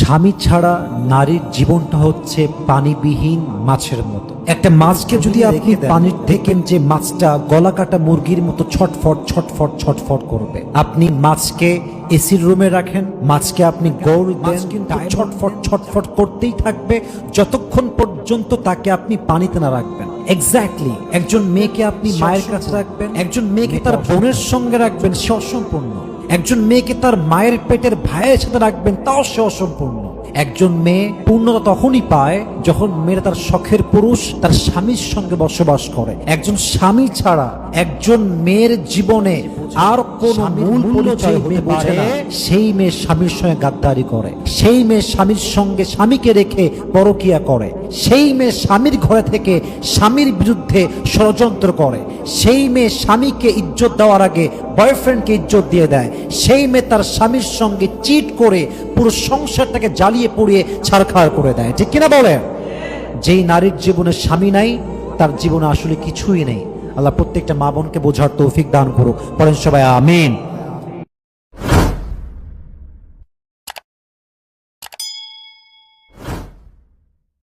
স্বামী ছাড়া নারীর জীবনটা হচ্ছে পানিবিহীন মাছের মতো। একটা মাছকে যদি আপনি পানির দেখেন যে মাছটা গলা কাটা মুরগির মতো ছটফট ছটফট ছটফট করবে, আপনি মাছকে এসির রুমে রাখেন, মাছকে আপনি গোল দেন, কিন্তু ছটফট ছটফট করতেই থাকবে যতক্ষণ পর্যন্ত তাকে আপনি পানিতে না রাখবেন। এক্স্যাক্টলি একজন মেয়েকে আপনি মায়ের কাছে রাখবেন, একজন মেয়েকে তার বোনের সঙ্গে রাখবেন, সে অসম্পূর্ণ। একজন মেয়েকে তার মায়ের পেটের ভাইয়ের সাথে রাখবেন, তাও সে অসম্পূর্ণ। একজন মেয়ে পূর্ণতা তখনই পায় যখন মেয়েরা তার শখের পুরুষ তার স্বামীর সঙ্গে বসবাস করে। একজন স্বামী ছাড়া একজন মেয়ের জীবনে আর কোন মূল পরিচয় হতে পারে না। সেই মেয়ে স্বামীর সঙ্গে গাদ্দারি করে, সেই মেয়ে স্বামীর সঙ্গে স্বামীকে রেখে পরকিয়া করে, সেই মেয়ে স্বামীর ঘরে থেকে স্বামীর বিরুদ্ধে ষড়যন্ত্র করে, সেই মেয়ে স্বামীকে ইজ্জত দেওয়ার আগে বয়ফ্রেন্ডকে ইজ্জত দিয়ে দেয়, সেই মেয়ে তার স্বামীর সঙ্গে চিট করে পুরো সংসারটাকে জ্বালিয়ে পুড়িয়ে ছারখার করে দেয়। ঠিক কিনা বলে? যেই নারীর জীবনে স্বামী নাই তার জীবনে আসলে কিছুই নেই। আল্লাহ প্রত্যেকটা মা বোনকে বোঝার তৌফিক দান করুক। পড়েন সবাই আমিন।